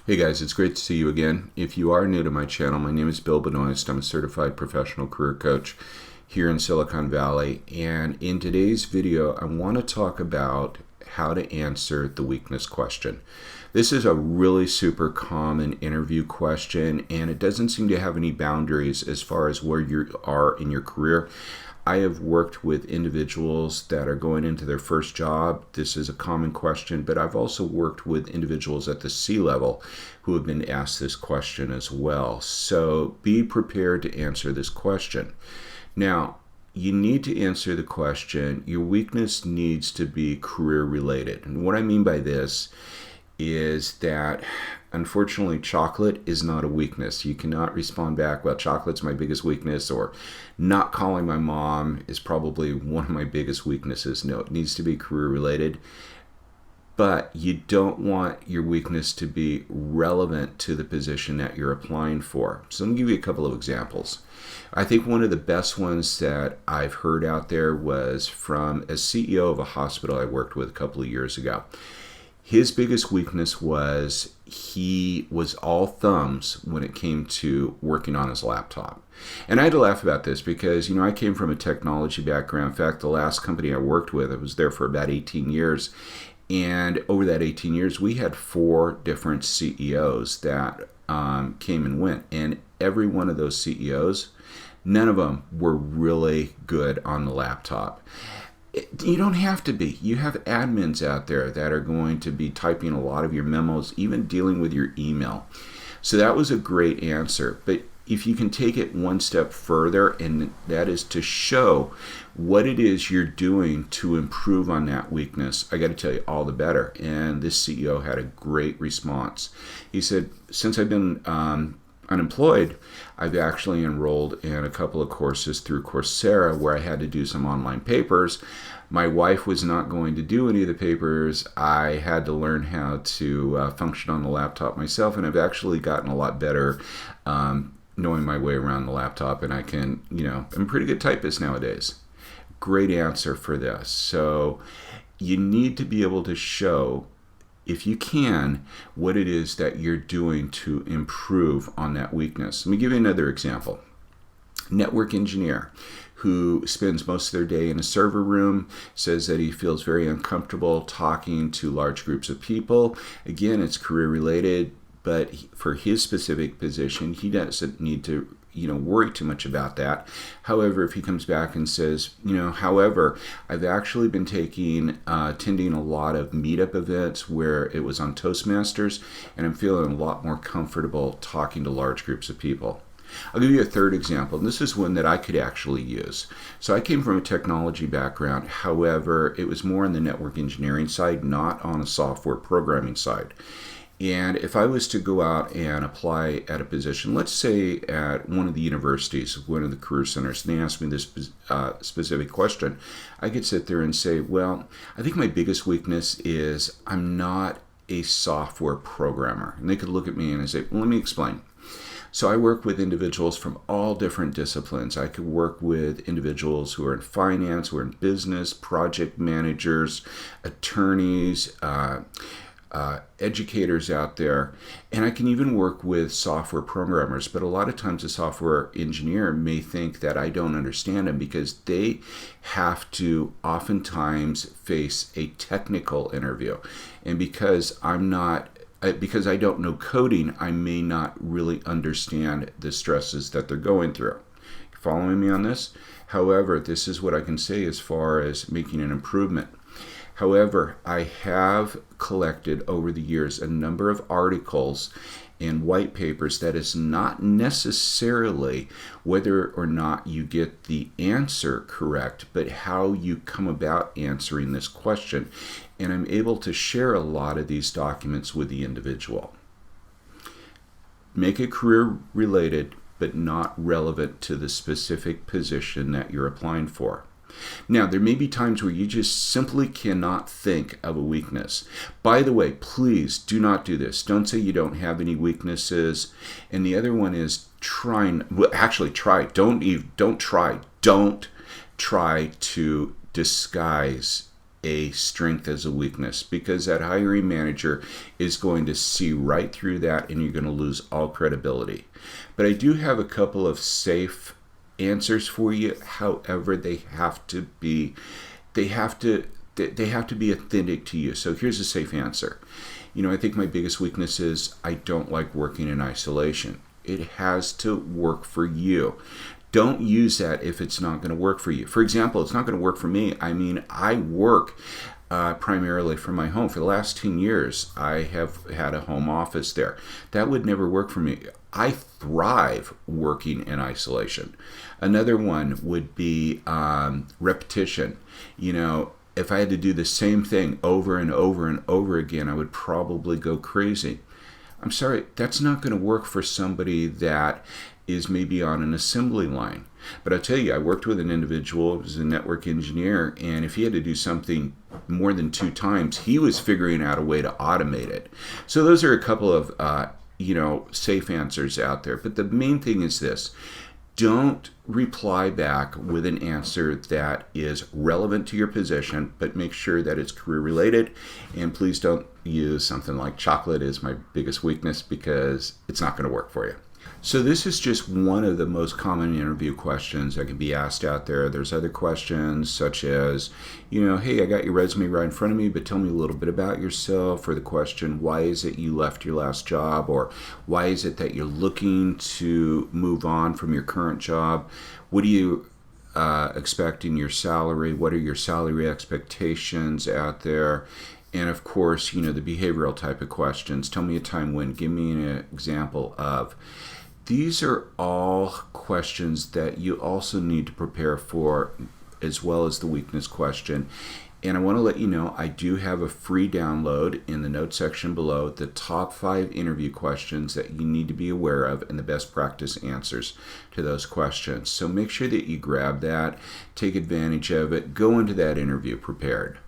Hey guys, it's great to see you again. If you are new to my channel, my name is Bill Benoist. I'm a certified professional career coach here in Silicon Valley. And in today's video, I want to talk about how to answer the weakness question. This is a really super common interview question, and it doesn't seem to have any boundaries as far as where you are in your career. I have worked with individuals that are going into their first job. This is a common question, but I've also worked with individuals at the C-level who have been asked this question as well. So be prepared to answer this question. Now, you need to answer the question, your weakness needs to be career related. And what I mean by this is that unfortunately chocolate is not a weakness. You cannot respond back, well, chocolate's my biggest weakness, or not calling my mom is probably one of my biggest weaknesses. No, it needs to be career related, but you don't want your weakness to be relevant to the position that you're applying for. So let me give you a couple of examples. I think one of the best ones that I've heard out there was from a CEO of a hospital I worked with a couple of years ago. His biggest weakness was he was all thumbs when it came to working on his laptop. And I had to laugh about this because, I came from a technology background. In fact, the last company I worked with, I was there for about 18 years. And over that 18 years, we had 4 different CEOs that came and went. And every one of those CEOs, none of them were really good on the laptop. You don't have to be. You have admins out there that are going to be typing a lot of your memos, even dealing with your email. So that was a great answer. But if you can take it one step further, and that is to show what it is you're doing to improve on that weakness, I got to tell you, all the better. And this CEO had a great response. He said, since I've been unemployed, I've actually enrolled in a couple of courses through Coursera where I had to do some online papers. My wife was not going to do any of the papers. I had to learn how to function on the laptop myself, and I've actually gotten a lot better knowing my way around the laptop, and I can, I'm a pretty good typist nowadays. Great answer for this. So you need to be able to show, if you can, what it is that you're doing to improve on that weakness. Let me give you another example. Network engineer who spends most of their day in a server room says that he feels very uncomfortable talking to large groups of people. Again, it's career related, but for his specific position, he doesn't need to worry too much about that. However, if he comes back and says, however, I've actually been attending a lot of meetup events where it was on Toastmasters, and I'm feeling a lot more comfortable talking to large groups of people. I'll give you a third example, and this is one that I could actually use. So I came from a technology background. However, it was more on the network engineering side, not on a software programming side. And if I was to go out and apply at a position, let's say at one of the universities, one of the career centers, and they ask me this specific question, I could sit there and say, well, I think my biggest weakness is I'm not a software programmer. And they could look at me and say, well, let me explain. So I work with individuals from all different disciplines. I could work with individuals who are in finance, who are in business, project managers, attorneys, educators out there, and I can even work with software programmers. But a lot of times a software engineer may think that I don't understand them because they have to oftentimes face a technical interview, and because I don't know coding, I may not really understand the stresses that they're going through. Following me on this? However, this is what I can say as far as making an improvement. However, I have collected over the years a number of articles and white papers that is not necessarily whether or not you get the answer correct, but how you come about answering this question. And I'm able to share a lot of these documents with the individual. Make it career related, but not relevant to the specific position that you're applying for. Now, there may be times where you just simply cannot think of a weakness. By the way, please do not do this. Don't say you don't have any weaknesses. And the other one is don't try to disguise a strength as a weakness, because that hiring manager is going to see right through that and you're going to lose all credibility. But I do have a couple of safe answers for you. However, they have to be authentic to you. So here's a safe answer. I think my biggest weakness is I don't like working in isolation. It has to work for you. Don't use that if it's not going to work for you. For example, it's not going to work for me. I work primarily from my home. For the last 10 years, I have had a home office there. That would never work for me. I thrive working in isolation. Another one would be repetition. If I had to do the same thing over and over and over again, I would probably go crazy. I'm sorry, that's not going to work for somebody that is maybe on an assembly line. But I'll tell you, I worked with an individual who was a network engineer, and if he had to do something more than 2 times, he was figuring out a way to automate it. So those are a couple of safe answers out there. But the main thing is this. Don't reply back with an answer that is relevant to your position, but make sure that it's career related. And please don't use something like chocolate is my biggest weakness, because it's not going to work for you. So this is just one of the most common interview questions that can be asked out there. There's other questions such as, hey, I got your resume right in front of me, but tell me a little bit about yourself. Or the question, why is it you left your last job? Or why is it that you're looking to move on from your current job? What do you expect in your salary? What are your salary expectations out there? And of course, the behavioral type of questions. Tell me a time when. Give me an example of. These are all questions that you also need to prepare for, as well as the weakness question. And I want to let you know, I do have a free download in the notes section below, the top 5 interview questions that you need to be aware of and the best practice answers to those questions. So make sure that you grab that, take advantage of it, go into that interview prepared.